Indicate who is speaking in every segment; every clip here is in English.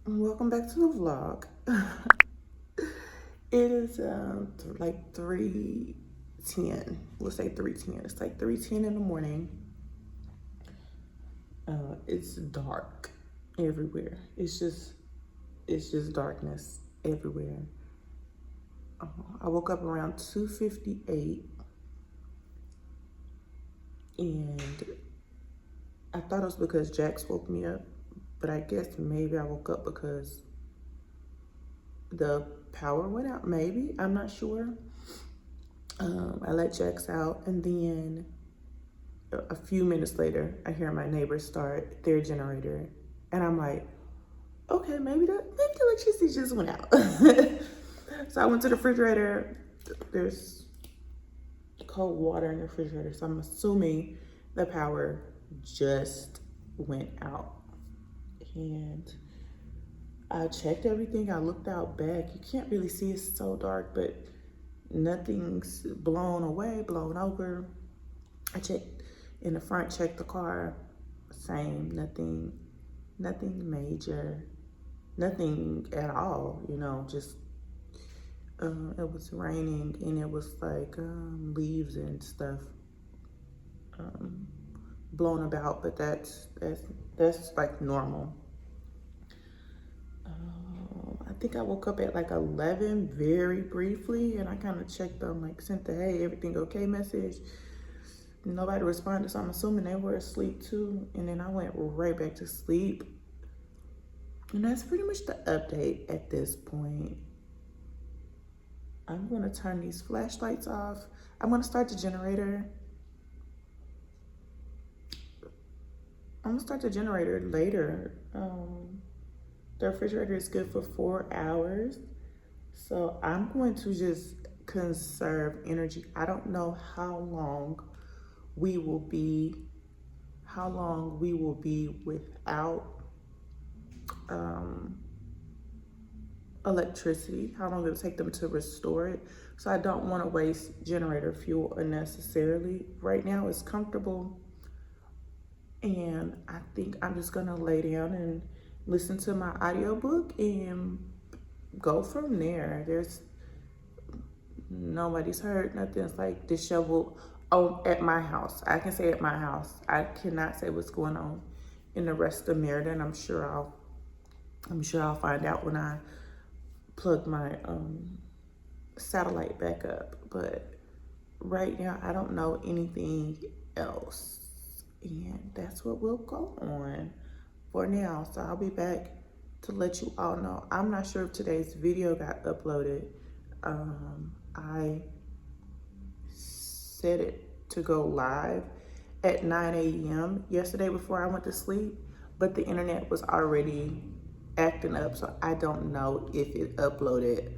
Speaker 1: Welcome back to the vlog. It is like 3:10. We'll say 3:10. It's like 3:10 in the morning. It's dark everywhere. It's just darkness everywhere. I woke up around 2:58, and I thought it was because Jax woke me up, but I guess maybe I woke up because the power went out. Maybe, I'm not sure. I let Jax out, and then a few minutes later, I hear my neighbors start their generator, and I'm like, okay, maybe the electricity just went out. So I went to the refrigerator. There's cold water in the refrigerator, so I'm assuming the power just went out. And I checked everything. I looked out back. You can't really see, it's so dark, but nothing's blown away, blown over. I checked in the front, checked the car, same, nothing major, nothing at all, just it was raining, and it was like leaves and stuff blown about, but that's like normal. I think I woke up at like 11 very briefly, and I kind of checked on, like, sent the hey, everything okay message. Nobody responded, so I'm assuming they were asleep too. And then I went right back to sleep. And that's pretty much the update at this point. I'm gonna turn these flashlights off. I'm gonna start the generator. I'm gonna start the generator later. The refrigerator is good for 4 hours. So I'm going to just conserve energy. I don't know how long we will be without electricity, how long it'll take them to restore it. So I don't want to waste generator fuel unnecessarily. Right now it's comfortable, and I think I'm just gonna lay down and listen to my audiobook and go from there. There's nobody's hurt, nothing's like disheveled. Oh, at my house. I can say at my house. I cannot say what's going on in the rest of Merida, and I'm sure I'll find out when I plug my satellite back up. But right now I don't know anything else. And that's what we'll go on for now. So I'll be back to let you all know. I'm not sure if today's video got uploaded. I set it to go live at 9 a.m. yesterday before I went to sleep, but the internet was already acting up, so I don't know if it uploaded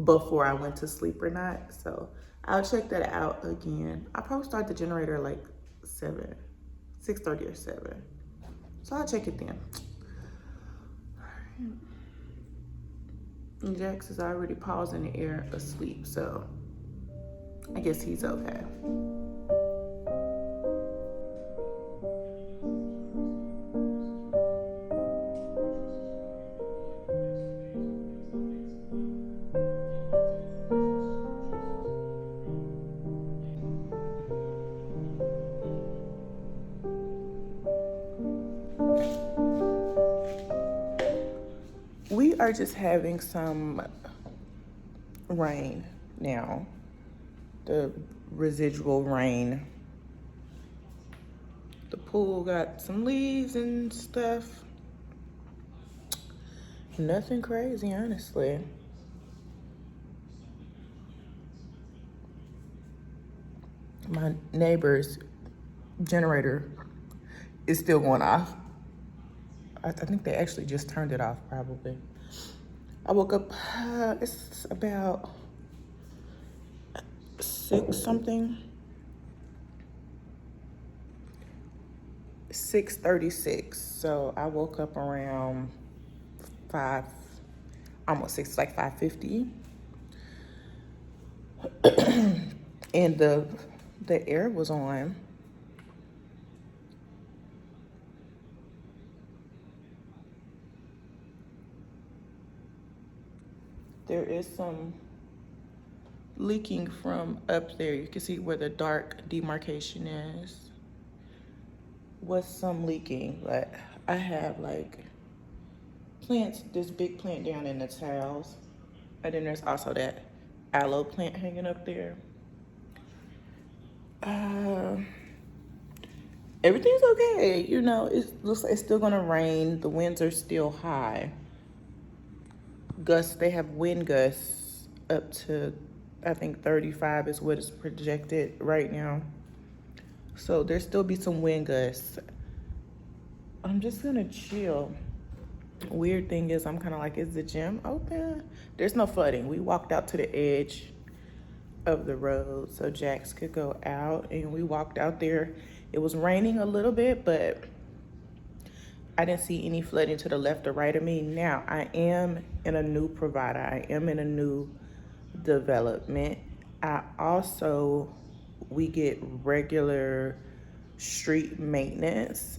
Speaker 1: before I went to sleep or not. So I'll check that out again. I'll probably start the generator like 6:30 or 7. So I'll check it then. And Jax is already pausing the air asleep, so I guess he's okay. We are just having some rain now, the residual rain. The pool got some leaves and stuff. Nothing crazy, honestly. My neighbor's generator is still going off. I think they actually just turned it off, probably. I woke up, it's about 6 something. 6:36. So I woke up around 5, almost 6, like 5:50. And the air was on. There is some leaking from up there. You can see where the dark demarcation is. Was some leaking, but I have like plants, this big plant down in the tiles. And then there's also that aloe plant hanging up there. Everything's okay. You know, it looks like it's still gonna rain. The winds are still high. Gusts, they have wind gusts up to, I think 35 is what is projected right now. So there'll still be some wind gusts. I'm just gonna chill. Weird thing is, I'm kind of like, is the gym open? There's no flooding. We walked out to the edge of the road so Jax could go out, and we walked out there. It was raining a little bit, but I didn't see any flooding to the left or right of me. Now, I am in a new provider. I am in a new development. We get regular street maintenance.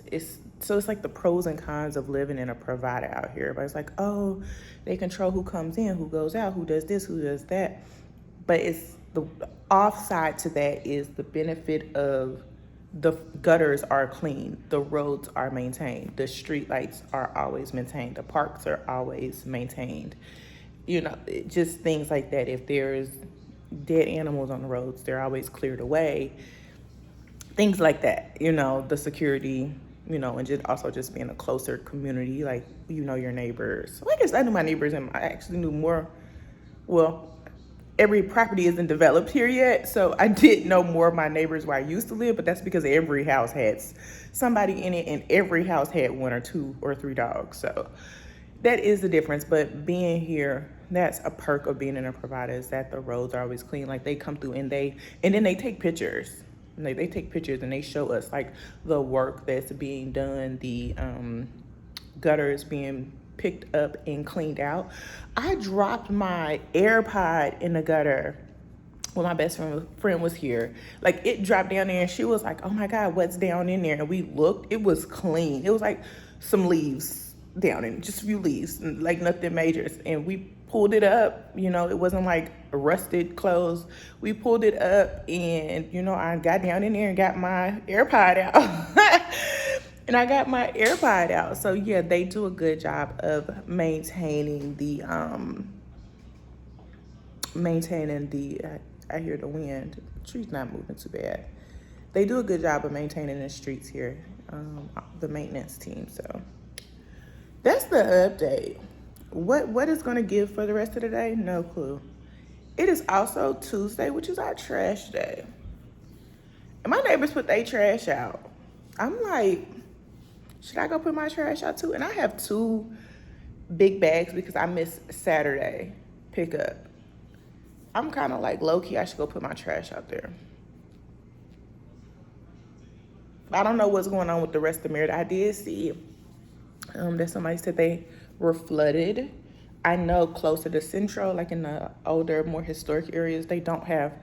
Speaker 1: So it's like the pros and cons of living in a provider out here. But it's like, oh, they control who comes in, who goes out, who does this, who does that. But it's the offside to that is the benefit of the gutters are clean, the roads are maintained, the street lights are always maintained, the parks are always maintained. You know, just things like that. If there's dead animals on the roads, they're always cleared away. Things like that, you know, the security, you know, and just being a closer community, like, you know, your neighbors. Well, I guess I knew my neighbors, and I actually knew more. Well, every property isn't developed here yet, so I did know more of my neighbors where I used to live, but that's because every house had somebody in it, and every house had 1 or 2 or 3 dogs. So that is the difference. But being here, that's a perk of being in a provider, is that the roads are always clean. Like, they come through and then they take pictures. Like, they take pictures and they show us like the work that's being done, the gutters being picked up and cleaned out. I dropped my AirPod in the gutter when my best friend was here. Like, it dropped down there and she was like, oh my God, what's down in there? And we looked, it was clean. It was like some leaves down in, just a few leaves, like nothing major. And we pulled it up, you know, it wasn't like rusted clothes. We pulled it up and, you know, I got down in there and got my AirPod out. And I got my AirPod out. So yeah, they do a good job of maintaining the, I hear the wind. The tree's not moving too bad. They do a good job of maintaining the streets here, the maintenance team. So that's the update. What it's gonna give for the rest of the day? No clue. It is also Tuesday, which is our trash day. And my neighbors put their trash out. I'm like, should I go put my trash out too? And I have 2 big bags because I missed Saturday pickup. I'm kind of like, low-key, I should go put my trash out there. I don't know what's going on with the rest of Merida. I did see that somebody said they were flooded. I know closer to Central, like in the older, more historic areas, they don't have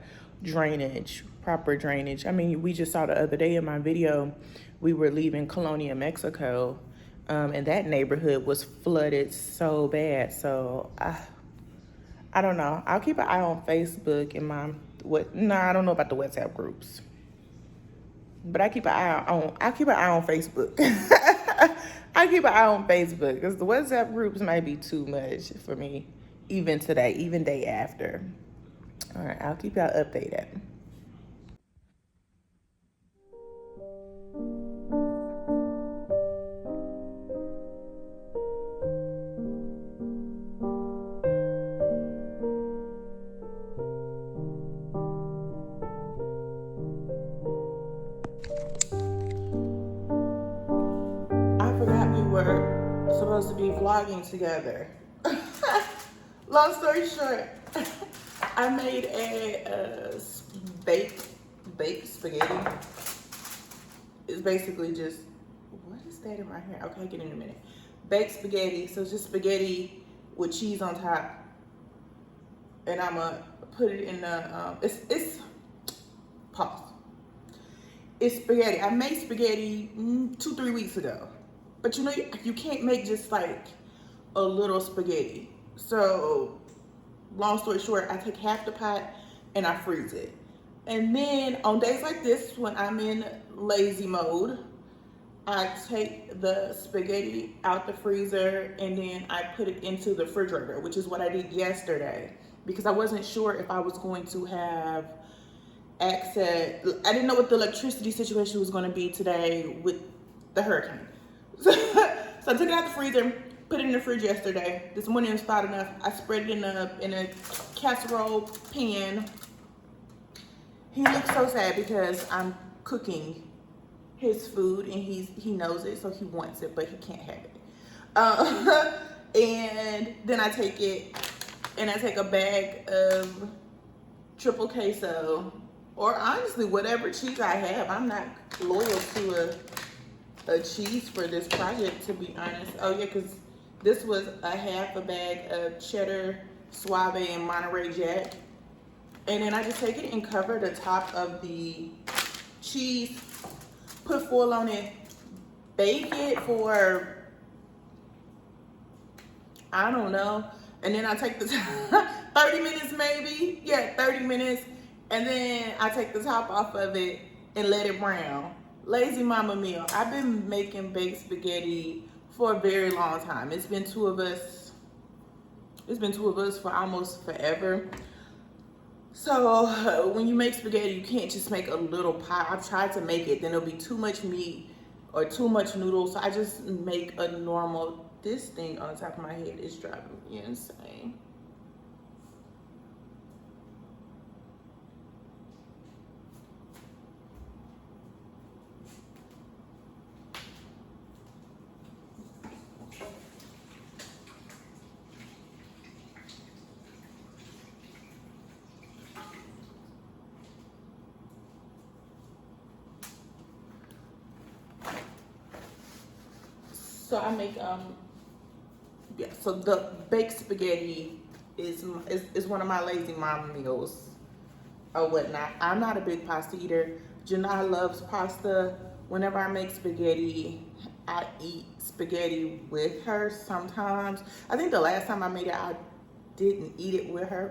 Speaker 1: drainage, proper drainage. I mean, we just saw the other day in my video, we were leaving Colonia, Mexico, and that neighborhood was flooded so bad. So I don't know. I'll keep an eye on Facebook and I don't know about the WhatsApp groups, but I keep an eye on Facebook. I keep an eye on Facebook because the WhatsApp groups might be too much for me, even today, even day after. All right, I'll keep y'all updated. We're supposed to be vlogging together. Long story short, I made a baked spaghetti. It's basically just, what is that in my hair? Okay, I'll get in a minute. Baked spaghetti, so it's just spaghetti with cheese on top. And I'm gonna put it in the, pause. It's spaghetti. I made spaghetti 2-3 weeks ago. But you know, you can't make just like a little spaghetti. So long story short, I take half the pot and I freeze it. And then on days like this, when I'm in lazy mode, I take the spaghetti out the freezer and then I put it into the refrigerator, which is what I did yesterday because I wasn't sure if I was going to have access. I didn't know what the electricity situation was going to be today with the hurricane. So I took it out the freezer, put it in the fridge yesterday. This morning it was hot enough. I spread it in a casserole pan. He looks so sad because I'm cooking his food and he knows it, so he wants it, but he can't have it. And then I take it and I take a bag of triple queso, or honestly whatever cheese I have. I'm not loyal to a cheese for this project, to be honest. Oh yeah, because this was a half a bag of cheddar, Suave, and Monterey Jack. And then I just take it and cover the top of the cheese, put foil on it, bake it for, I don't know. And then I take the 30 minutes maybe. Yeah, 30 minutes. And then I take the top off of it and let it brown. Lazy mama meal. I've been making baked spaghetti for a very long time. It's been two of us for almost forever. So when you make spaghetti, you can't just make a little pot. I've tried to make it, then it'll be too much meat or too much noodles. So I just make a normal, this thing on top of my head is driving me insane. So I make yeah. So the baked spaghetti is one of my lazy mom meals or whatnot. I'm not a big pasta eater. Janai loves pasta. Whenever I make spaghetti, I eat spaghetti with her sometimes. I think the last time I made it, I didn't eat it with her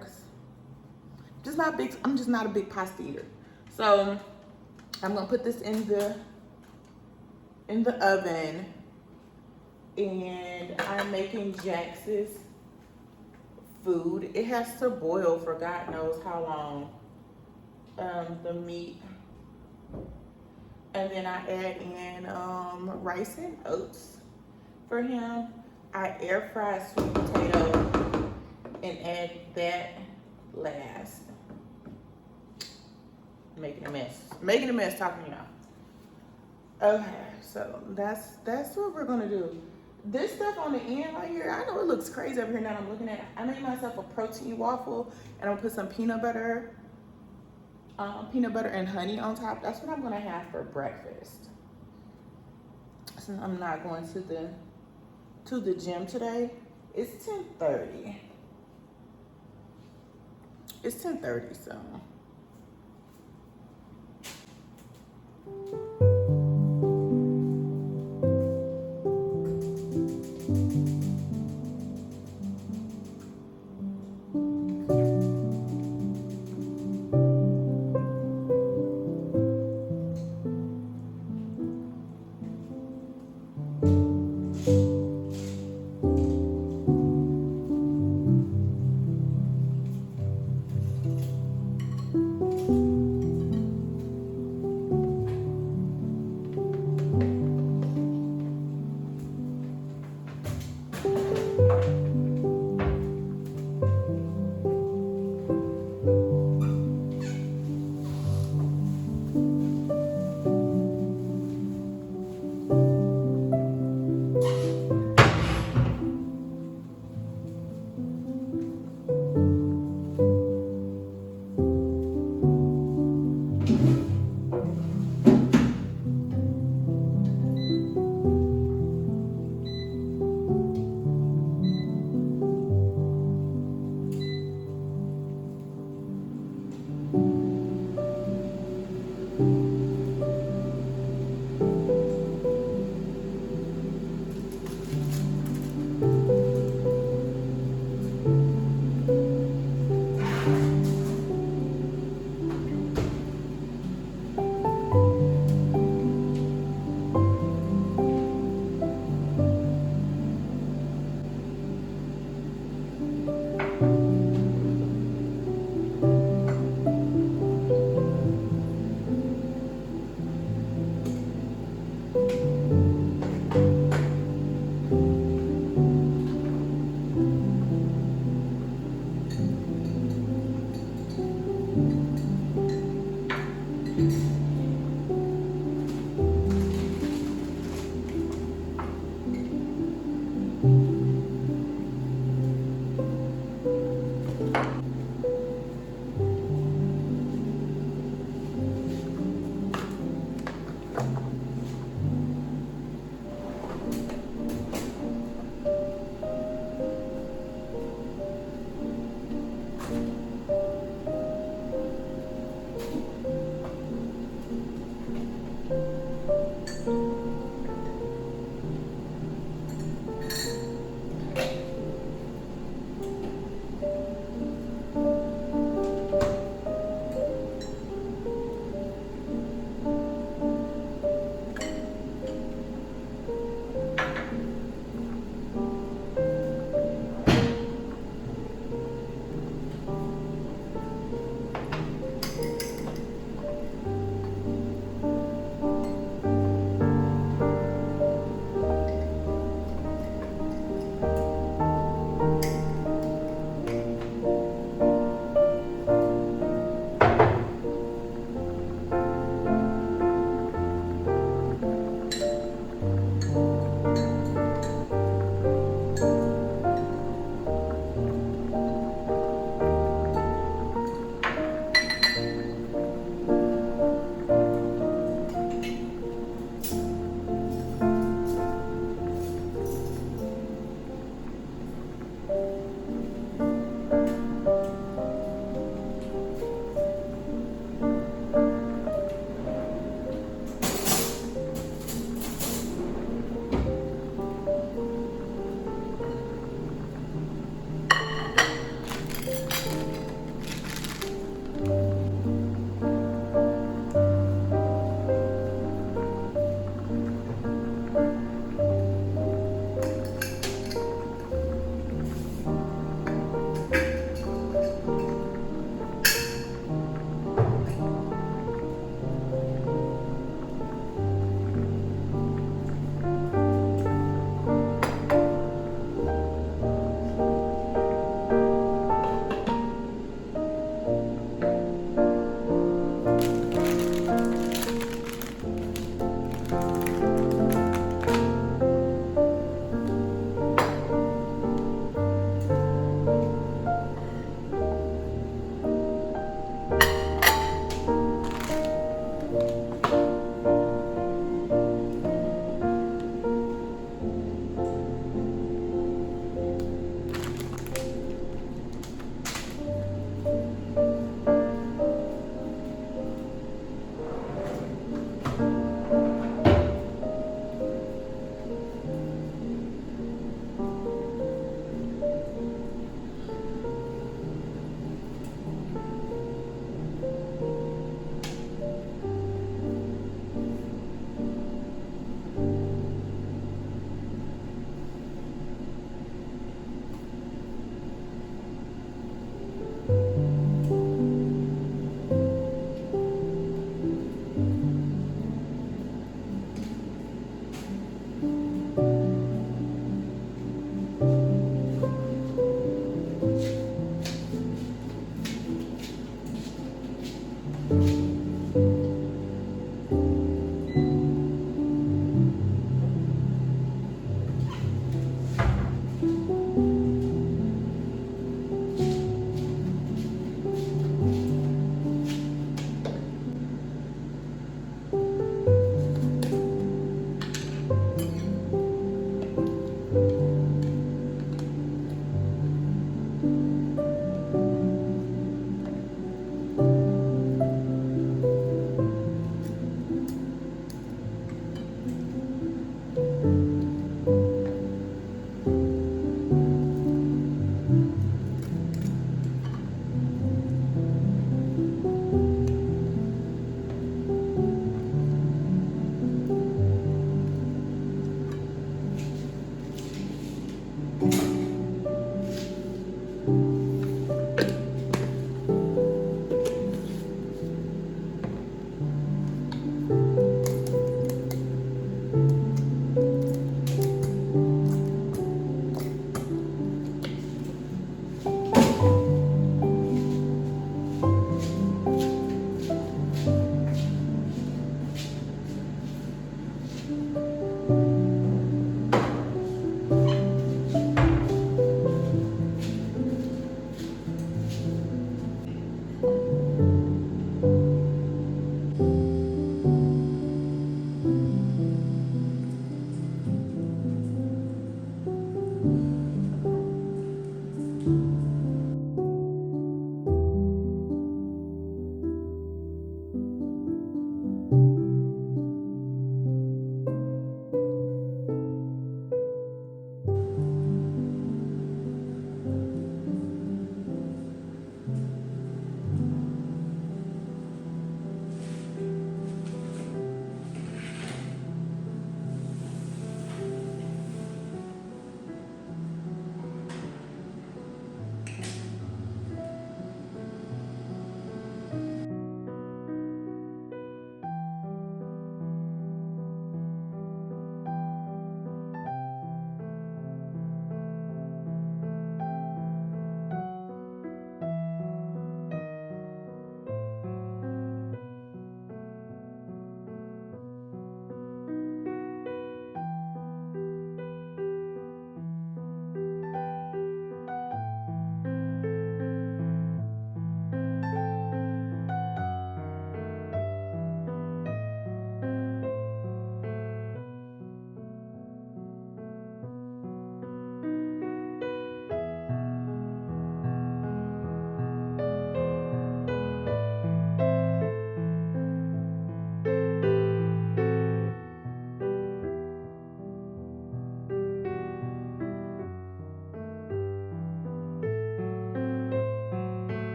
Speaker 1: because I'm just not a big pasta eater. So I'm gonna put this in the oven. And I'm making Jax's food. It has to boil for God knows how long. The meat. And then I add in rice and oats for him. I air fry sweet potato and add that last. Making a mess talking to y'all. Okay, so that's what we're gonna do. This stuff on the end right here, I know it looks crazy over here now I'm looking at it. I made myself a protein waffle and I'm gonna put some peanut butter and honey on top. That's what I'm gonna have for breakfast. So I'm not going to the gym today. It's 10:30. It's 10:30, so.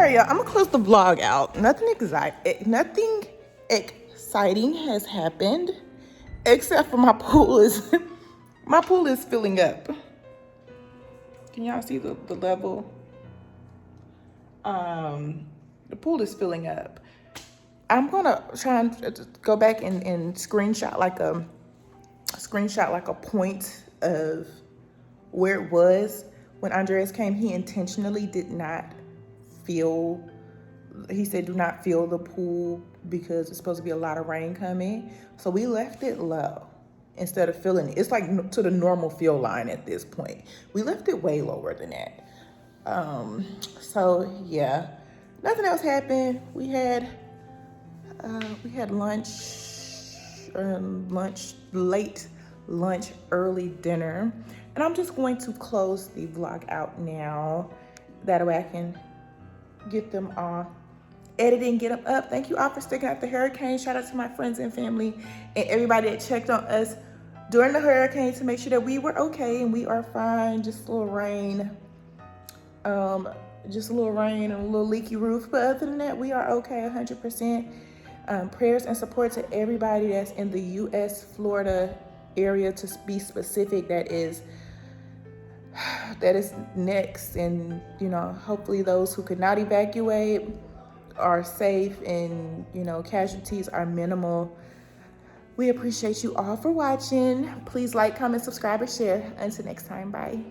Speaker 1: right, y'all. I'm gonna close the vlog out. Nothing exciting has happened, except for my pool is my pool is filling up. Can y'all see the level? The pool is filling up. I'm gonna try and go back and screenshot like a point of where it was when Andres came. He intentionally did not fill. He said, "Do not fill the pool because it's supposed to be a lot of rain coming." So we left it low instead of filling it. It's like to the normal fill line at this point. We left it way lower than that. So yeah, nothing else happened. We had lunch, late lunch, early dinner. And I'm just going to close the vlog out now. That way I can get them all edited and get them up. Thank you all for sticking out the hurricane. Shout out to my friends and family and everybody that checked on us during the hurricane to make sure that we were okay, and we are fine. Just a little rain. Just a little rain and a little leaky roof. But other than that, we are okay 100%. Prayers and support to everybody that's in the U.S. Florida area, to be specific, that is next. And, you know, hopefully those who could not evacuate are safe and, you know, casualties are minimal. We appreciate you all for watching. Please like, comment, subscribe, and share. Until next time, bye.